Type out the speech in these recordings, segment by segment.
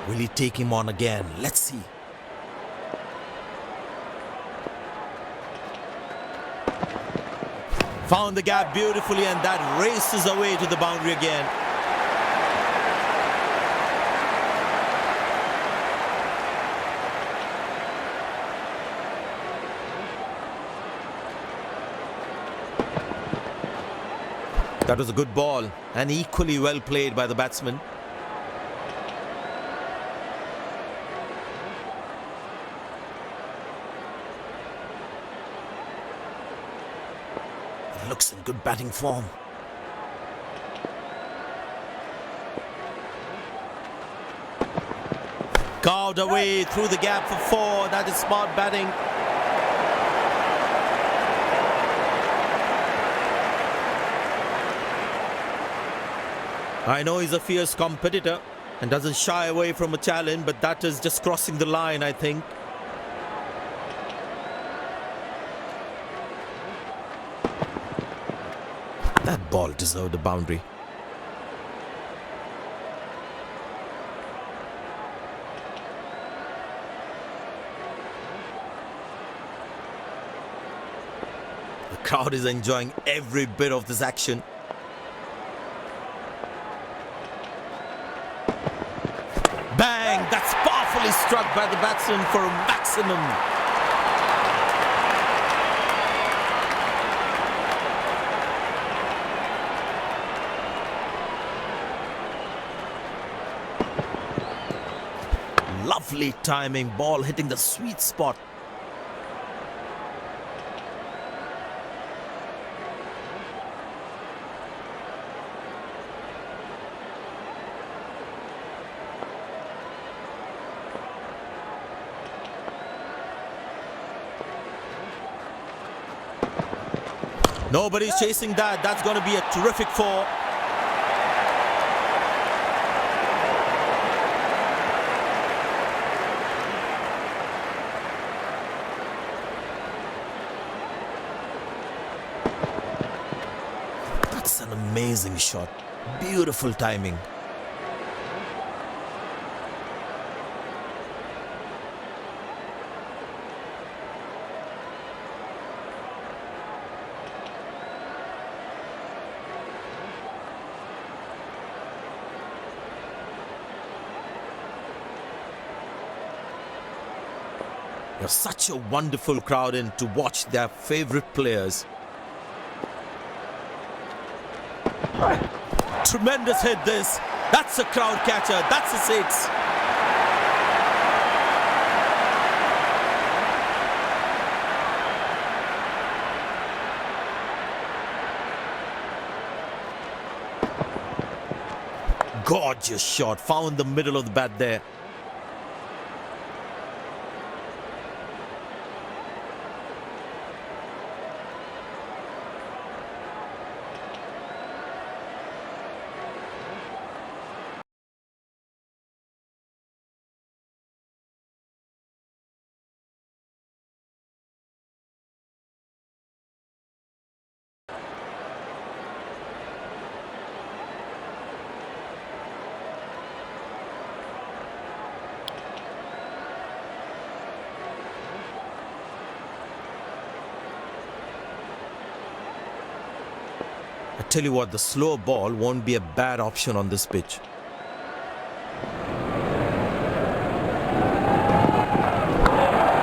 Will he take him on again? Let's see. Found the gap beautifully, and that races away to the boundary again. That was a good ball and equally well played by the batsman. He looks in good batting form. Carved away through the gap for 4. That is smart batting. I know he's a fierce competitor and doesn't shy away from a challenge, but that is just crossing the line, I think. That ball deserved a boundary. The crowd is enjoying every bit of this action. Bang! That's powerfully struck by the batsman for a maximum. Lovely timing, ball hitting the sweet spot. Nobody's chasing that. That's going to be a terrific 4. That's an amazing shot. Beautiful timing. There's such a wonderful crowd in to watch their favorite players. Tremendous hit this. That's a crowd catcher. That's a 6. Gorgeous shot. Found the middle of the bat there. I tell you what, the slow ball won't be a bad option on this pitch.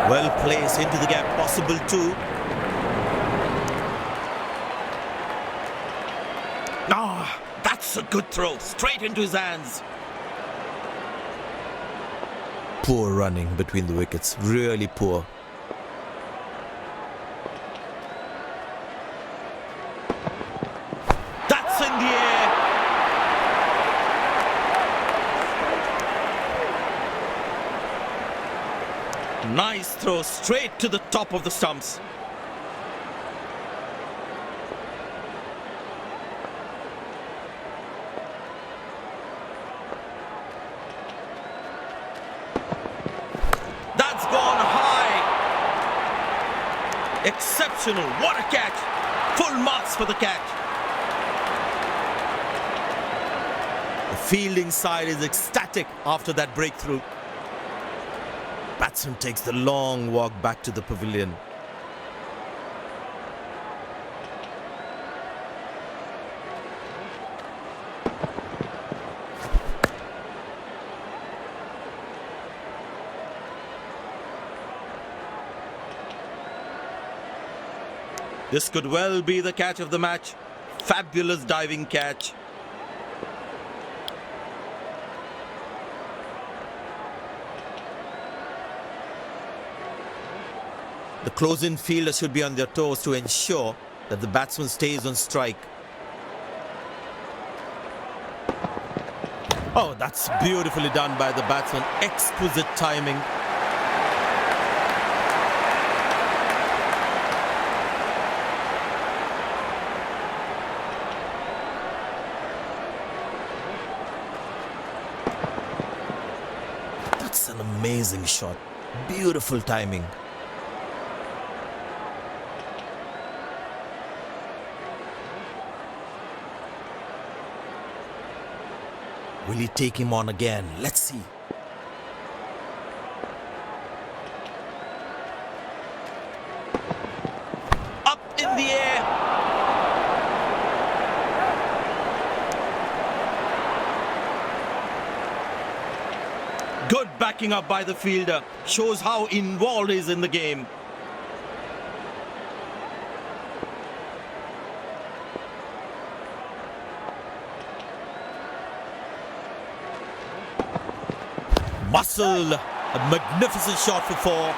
Well placed into the gap, possible too. Ah, that's a good throw, straight into his hands. Poor running between the wickets, really poor. Nice throw straight to the top of the stumps. That's gone high. Exceptional. What a catch. Full marks for the catch. The fielding side is ecstatic after that breakthrough. Batsman takes the long walk back to the pavilion. This could well be the catch of the match. Fabulous diving catch. The close-in fielder should be on their toes to ensure that the batsman stays on strike. Oh, that's beautifully done by the batsman. Exquisite timing. That's an amazing shot. Beautiful timing. Will he take him on again? Let's see. Up in the air. Good backing up by the fielder. Shows how involved he is in the game. Muscle, a magnificent shot for four.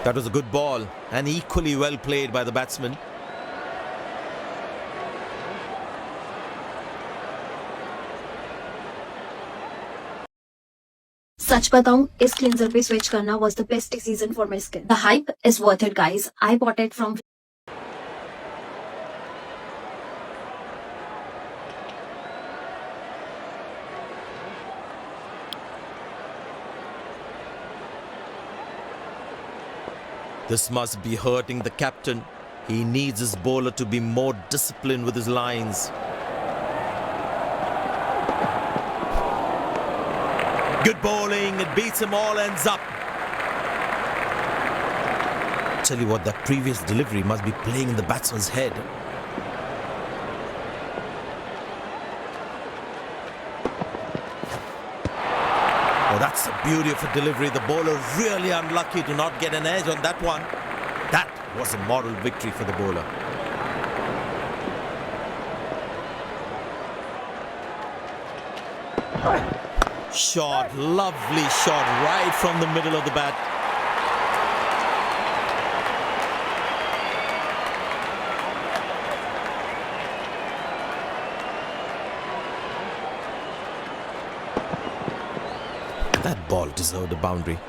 That was a good ball and equally well played by the batsman. सच बताऊं, इस cleanser पे switch करना was the best decision for my skin. The hype is worth it, guys. I bought it from This must be hurting the captain. He needs his bowler to be more disciplined with his lines. Good bowling, it beats him all, ends up. Tell you what, that previous delivery must be playing in the batsman's head. Oh, that's the beauty of a delivery. The bowler really unlucky to not get an edge on that one. That was a moral victory for the bowler. Shot, lovely shot right from the middle of the bat. That ball deserved a boundary.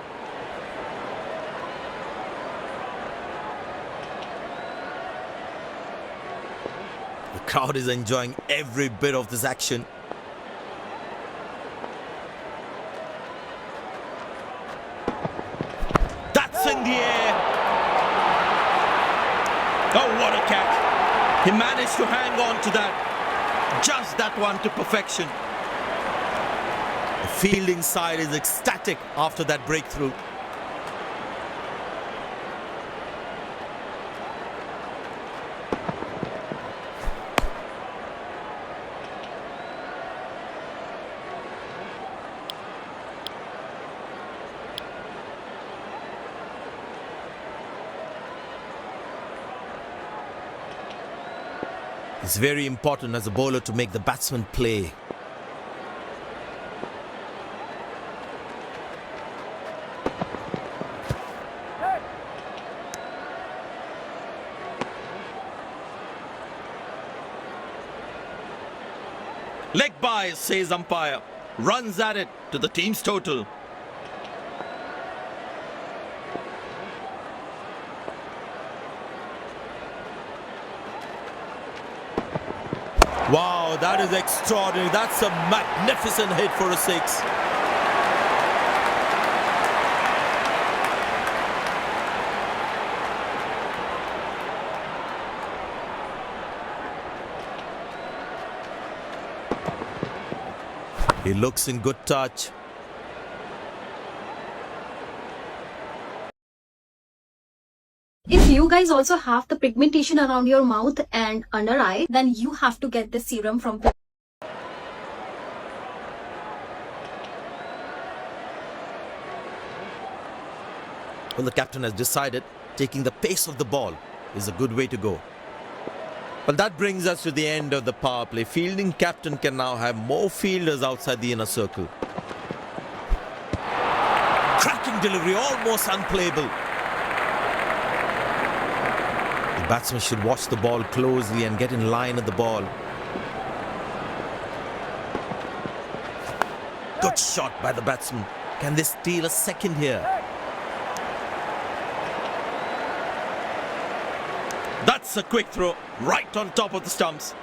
The crowd is enjoying every bit of this action. In the air. Oh, what a catch. He managed to hang on to that. Just that one to perfection. The fielding side is ecstatic after that breakthrough. It's very important as a bowler to make the batsman play. Leg by, says umpire. Runs at it to the team's total. Wow, that is extraordinary. That's a magnificent hit for a six. He looks in good touch. If you guys also have the pigmentation around your mouth and under eye, then you have to get this serum from Well, the captain has decided taking the pace of the ball is a good way to go. Well, that brings us to the end of the power play. Fielding captain can now have more fielders outside the inner circle. Cracking delivery, almost unplayable. The batsman should watch the ball closely and get in line at the ball. Good shot by the batsman. Can they steal a second here? That's a quick throw, right on top of the stumps.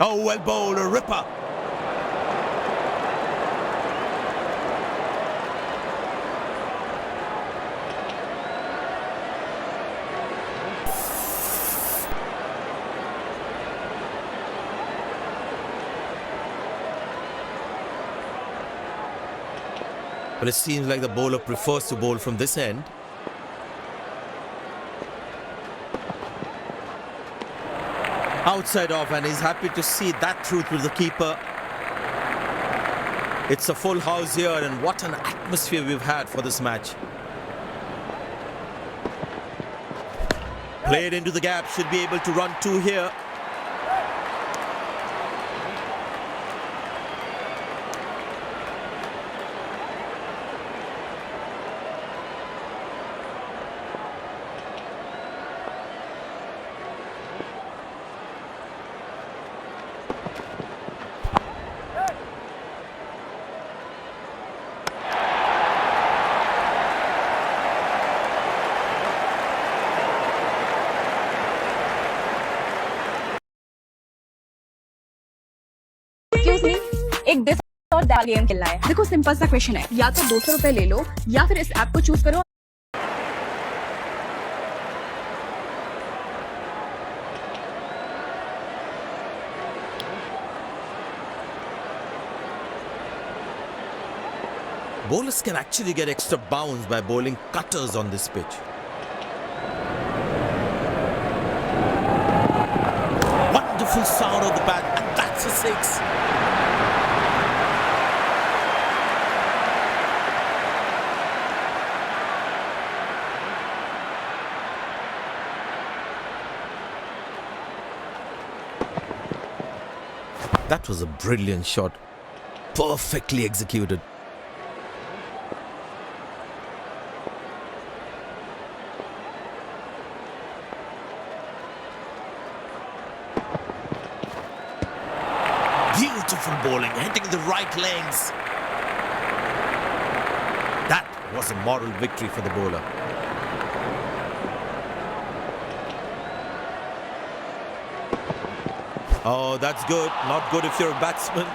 Oh, well bowled, a ripper. But it seems like the bowler prefers to bowl from this end. Outside off, and he's happy to see that through to the keeper. It's a full house here, and what an atmosphere we've had for this match. Played into the gap, should be able to run two here. Excuse me, एक this और that game खेलना है। देखो simple सा question है, या तो 200 रुपए ले लो या फिर इस ऐप को चूज करो। Bowlers can actually get extra bounce by bowling cutters on this pitch. Wonderful sound of the bat, and that's a six. That was a brilliant shot, perfectly executed. Beautiful bowling, hitting the right legs. That was a moral victory for the bowler. Oh, that's good. Not good if you're a batsman.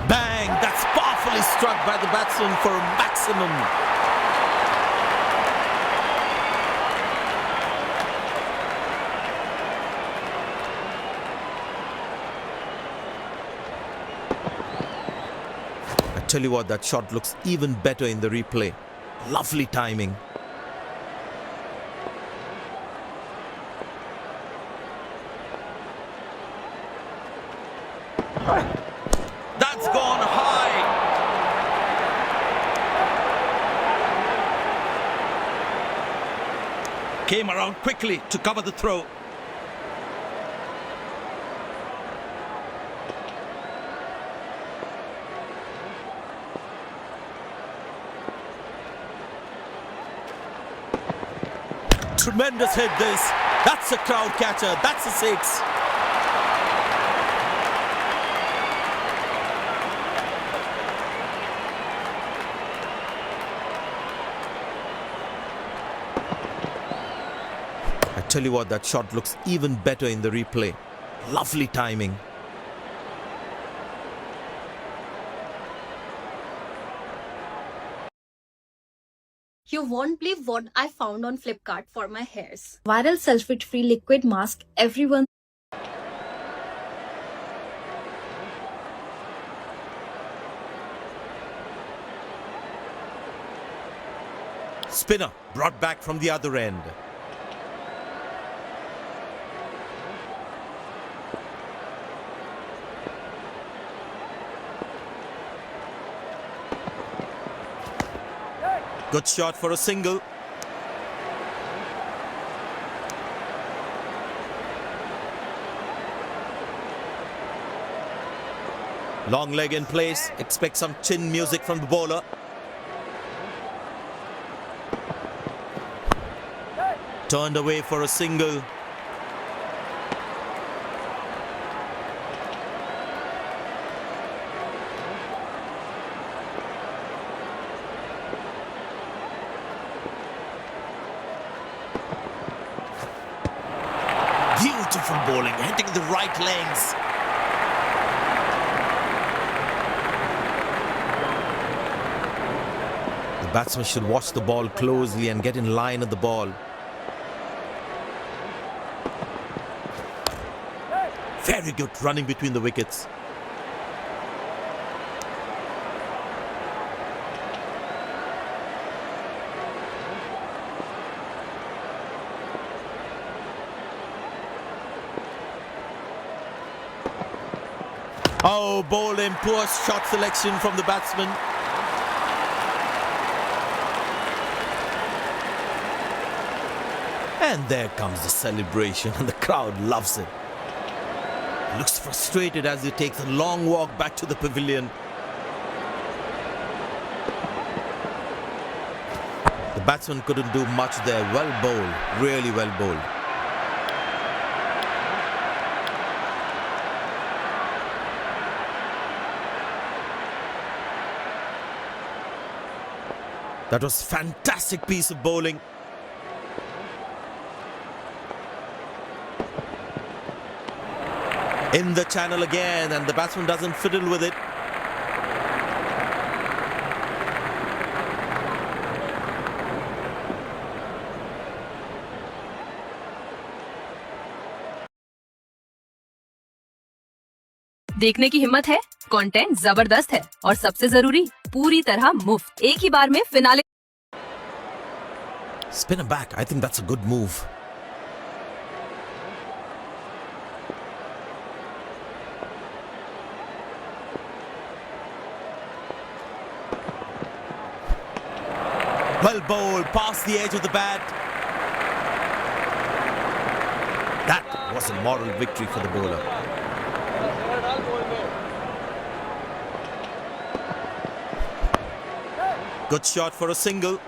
Bang! That's powerfully struck by the batsman for a maximum. I tell you what, that shot looks even better in the replay. Lovely timing. That's gone high. Came around quickly to cover the throw. Tremendous hit this. That's a crowd catcher. That's a six. Tell you what, that shot looks even better in the replay. Lovely timing. You won't believe what I found on Flipkart for my hairs. Viral sulfate-free liquid mask everyone. Spinner brought back from the other end. Good shot for a single. Long leg in place. Expect some chin music from the bowler. Turned away for a single. Beautiful bowling, hitting the right legs. The batsman should watch the ball closely and get in line at the ball. Very good running between the wickets. Oh, bowling, poor shot selection from the batsman. And there comes the celebration, and the crowd loves it. Looks frustrated as he takes a long walk back to the pavilion. The batsman couldn't do much there. Well bowled, really well bowled. That was fantastic piece of bowling. In the channel again, and the batsman doesn't fiddle with it. देखने की हिम्मत है, content जबरदस्त है और सबसे जरूरी पूरी तरह मुफ्त। एक ही बार में finale. Spinner back. I think that's a good move. Well bowled, past the edge of the bat. That was a moral victory for the bowler. Good shot for a single.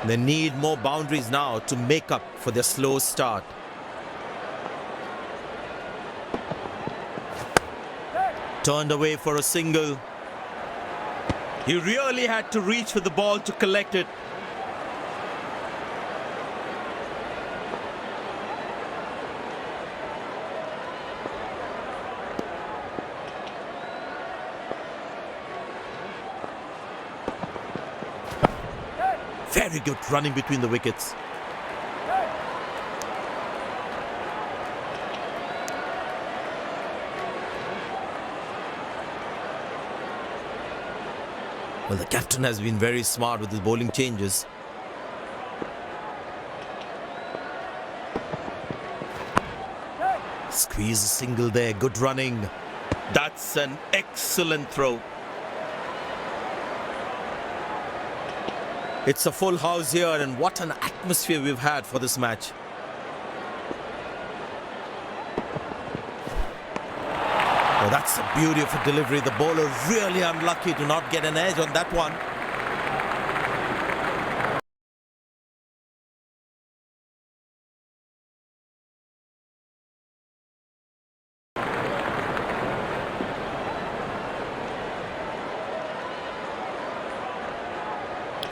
They need more boundaries now to make up for their slow start. Turned away for a single. He really had to reach for the ball to collect it. Very good running between the wickets. Well, the captain has been very smart with his bowling changes. Squeeze a single there, good running. That's an excellent throw. It's a full house here, and what an atmosphere we've had for this match. Oh, that's the beauty of a delivery. The bowler really unlucky to not get an edge on that one.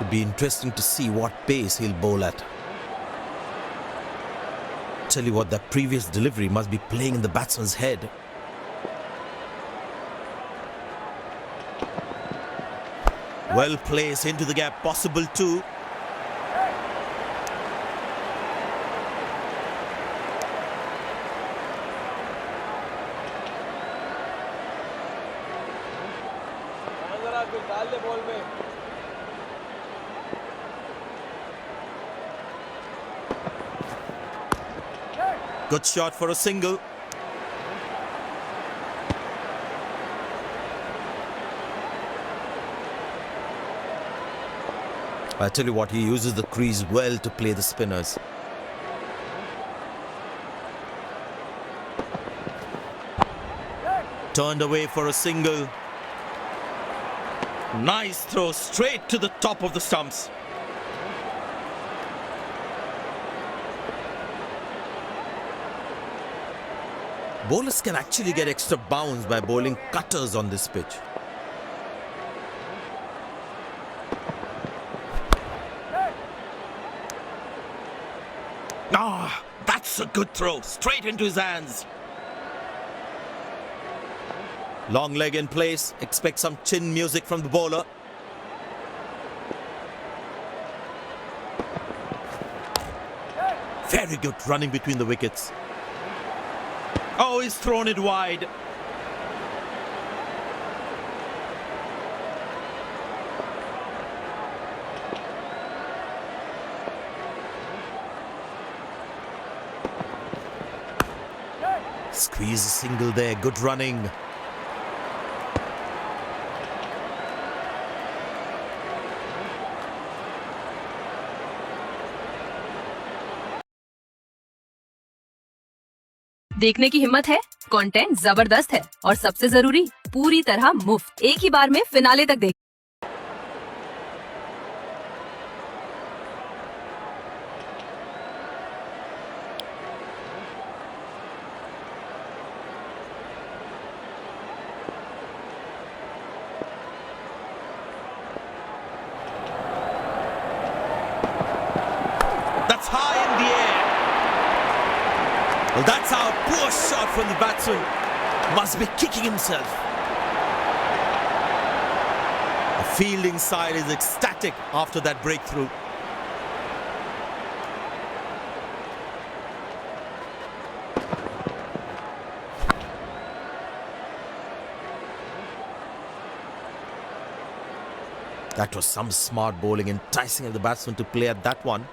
It'd be interesting to see what pace he'll bowl at. Tell you what, that previous delivery must be playing in the batsman's head. Well placed into the gap, possible too. Good shot for a single. I tell you what, he uses the crease well to play the spinners. Turned away for a single. Nice throw straight to the top of the stumps. Bowlers can actually get extra bounce by bowling cutters on this pitch. Ah, that's a good throw, straight into his hands. Long leg in place, expect some chin music from the bowler. Very good running between the wickets. Oh, he's thrown it wide. Squeeze a single there, good running. देखने की हिम्मत है, content जबरदस्त है और सबसे जरूरी पूरी तरह मुफ्त। एक ही बार में फिनाले तक देख। That's high in the air. Well, that's how poor shot from the batsman. Must be kicking himself. The fielding side is ecstatic after that breakthrough. That was some smart bowling, enticing the batsman to play at that one.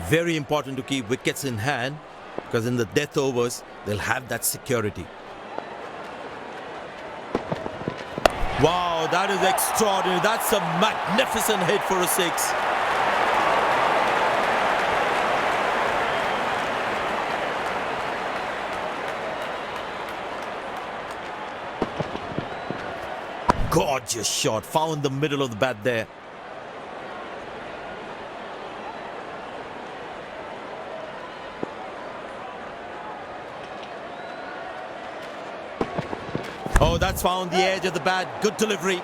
Very important to keep wickets in hand, because in the death overs, they'll have that security. Wow, that is extraordinary. That's a magnificent hit for a six. Gorgeous shot, found the middle of the bat there. Oh, that's found the edge of the bat. Good delivery.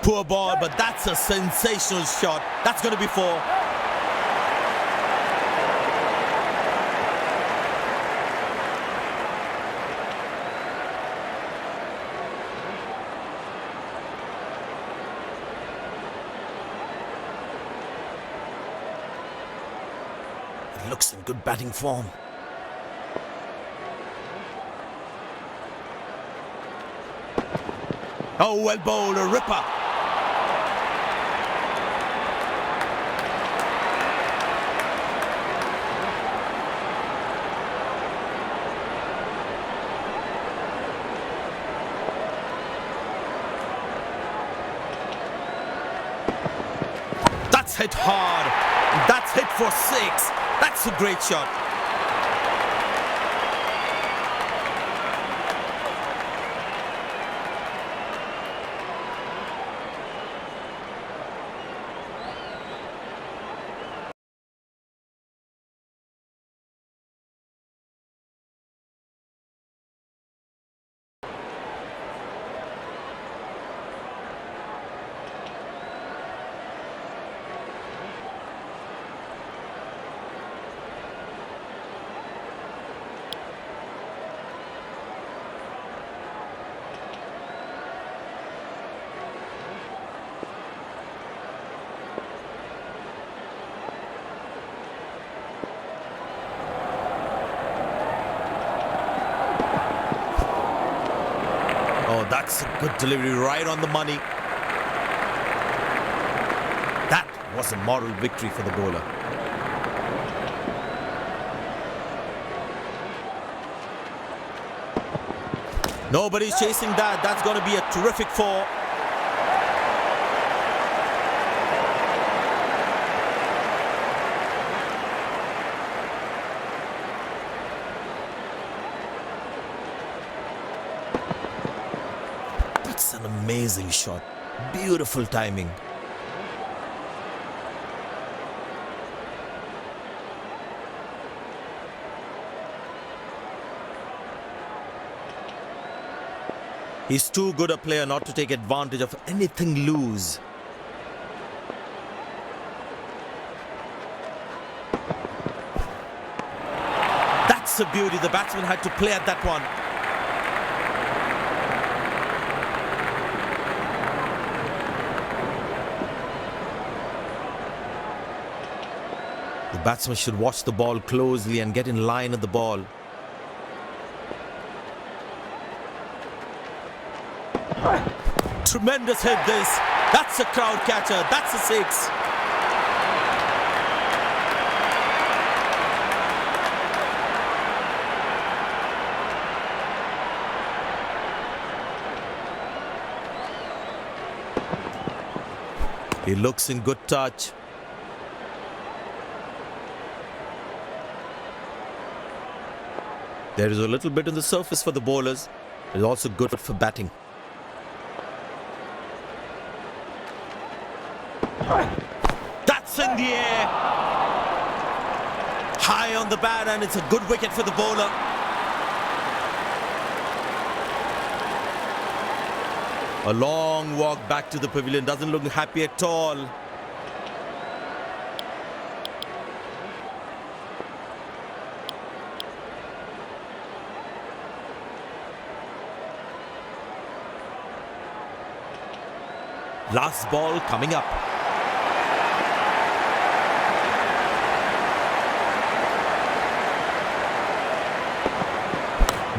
Poor ball, but that's a sensational shot. That's going to be four. Looks in good batting form. Oh, well bowled, a ripper. That's hit hard. That's hit for 6. That's a great shot. Oh, that's a good delivery, right on the money. That was a moral victory for the bowler. Nobody's chasing that. That's going to be a terrific 4. That's an amazing shot. Beautiful timing. He's too good a player not to take advantage of anything loose. That's a beauty. The batsman had to play at that one. The batsman should watch the ball closely and get in line at the ball. Tremendous hit this. That's a crowd catcher. That's a 6. He looks in good touch. There is a little bit on the surface for the bowlers. It is also good for batting. That's in the air. High on the bat, and it's a good wicket for the bowler. A long walk back to the pavilion. Doesn't look happy at all. Last ball coming up.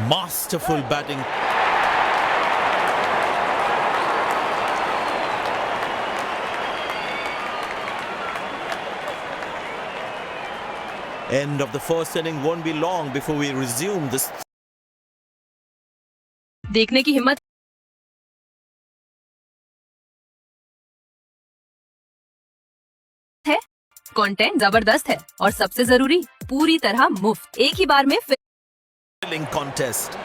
Masterful batting. End of the first inning won't be long before we resume this. देखने की हिम्मत है, content जबरदस्त है और सबसे जरूरी पूरी तरह मुफ्त, एक ही बार में Contest.